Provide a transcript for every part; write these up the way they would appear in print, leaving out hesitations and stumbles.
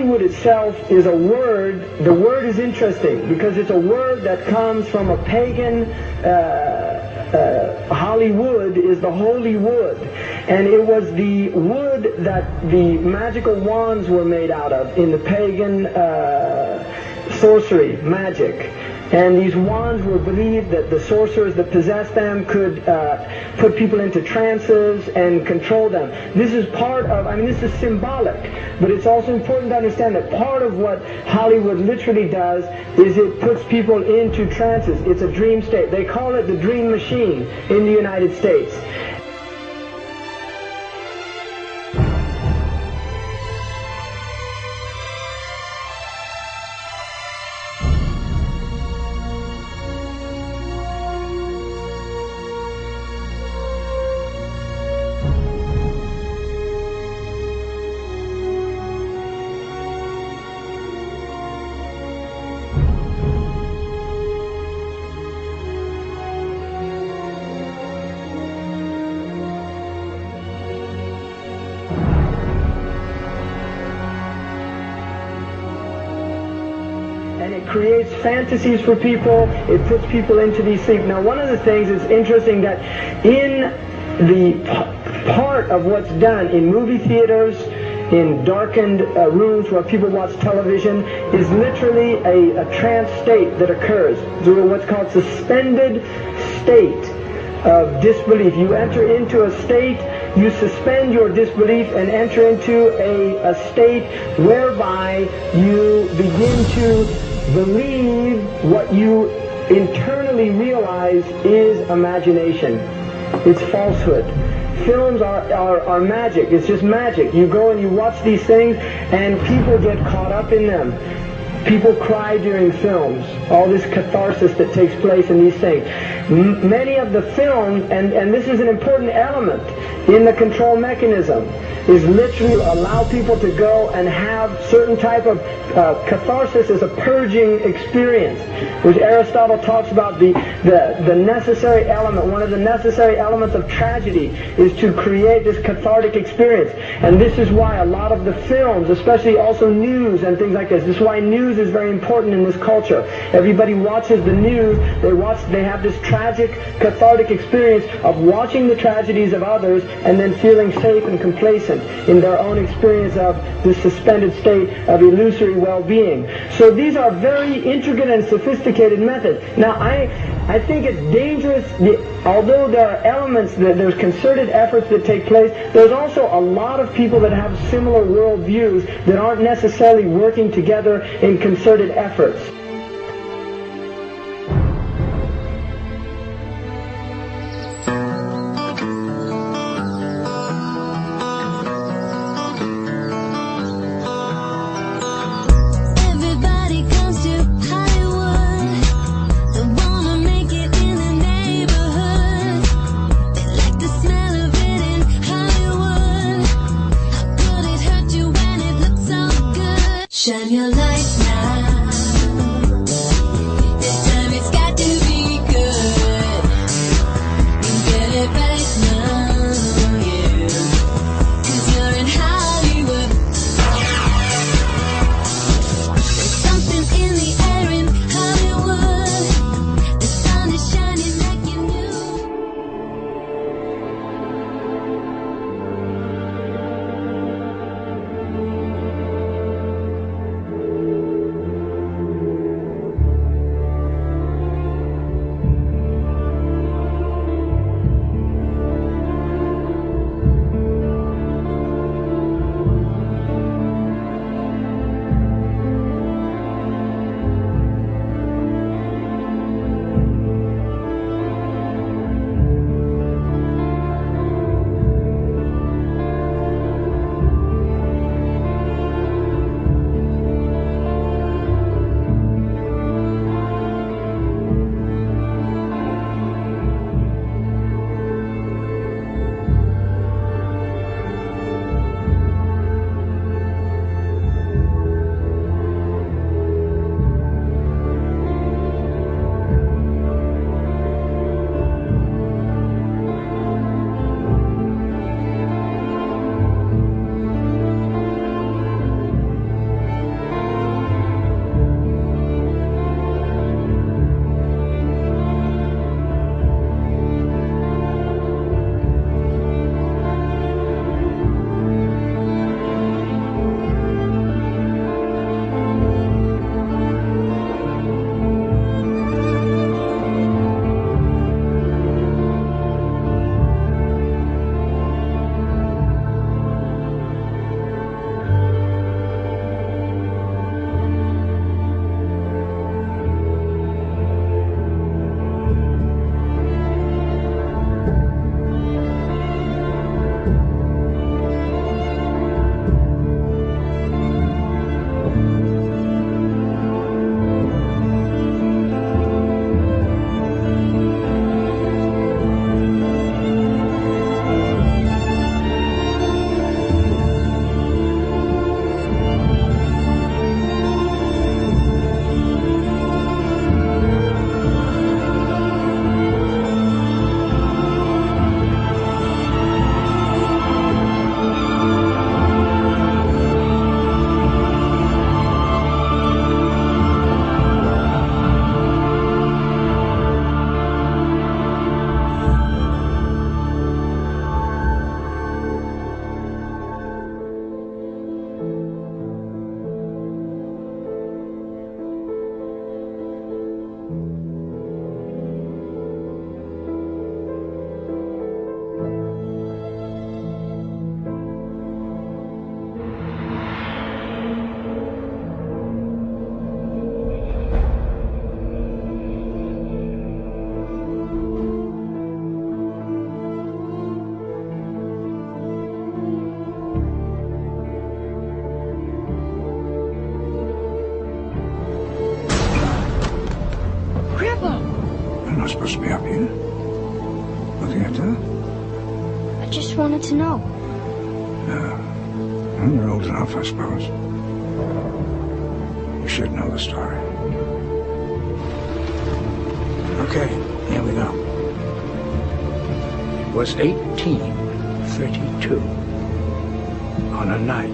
Hollywood itself is a word. The word is interesting because it's a word that comes from a pagan. Hollywood is the holy wood, and it was the wood that the magical wands were made out of in the pagan sorcery, magic. And these wands were believed that the sorcerers that possessed them could put people into trances and control them. This is part of, I mean, this is symbolic, but it's also important to understand that part of what Hollywood literally does is it puts people into trances. It's a dream state. They call it the dream machine in the United States. And it creates fantasies for people. It puts people into these sleep. Now, one of the things that's interesting that in the part of what's done in movie theaters, in darkened rooms where people watch television, is literally a trance state that occurs through what's called suspended state of disbelief. You enter into a state, you suspend your disbelief and enter into a state whereby you begin to believe what you internally realize is imagination. It's falsehood. Films are magic. It's just magic. You go and you watch these things and people get caught up in them. People cry during films. All this catharsis that takes place in these things. Many of the films, and this is an important element in the control mechanism, is literally allow people to go and have certain type of catharsis as a purging experience, which Aristotle talks about the necessary element. One of the necessary elements of tragedy is to create this cathartic experience. And this is why a lot of the films, especially also news and things like this is why news is very important in this culture. Everybody watches the news, they have this tragic, cathartic experience of watching the tragedies of others and then feeling safe and complacent in their own experience of this suspended state of illusory well-being. So these are very intricate and sophisticated methods. Now, I think it's dangerous, although there are elements, there's concerted efforts that take place, there's also a lot of people that have similar worldviews that aren't necessarily working together in concerted efforts. Shine your light now. not supposed to be up here. Looking at that? I just wanted to know. Well, you're old enough, I suppose. You should know the story. Okay, here we go. It was 1832. On a night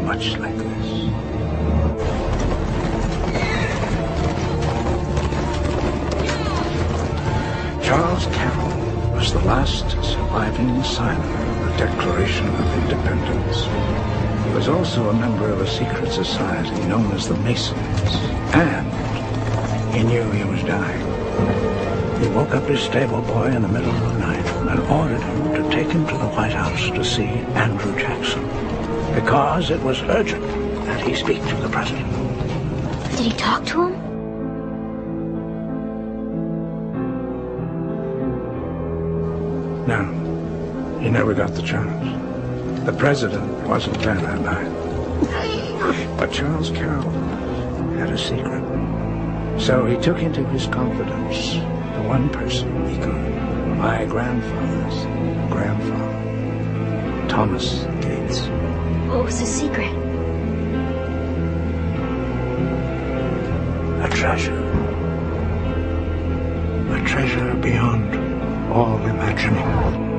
much like this. Charles Carroll was the last surviving signer of the Declaration of Independence. He was also a member of a secret society known as the Masons, and he knew he was dying. He woke up his stable boy in the middle of the night and ordered him to take him to the White House to see Andrew Jackson, because it was urgent that he speak to the president. Did he talk to him? No, he never got the chance. The president wasn't there that night. But Charles Carroll had a secret. So he took into his confidence the one person he could. My grandfather's grandfather, Thomas Gates. What was his secret? A treasure. A treasure beyond all imagining.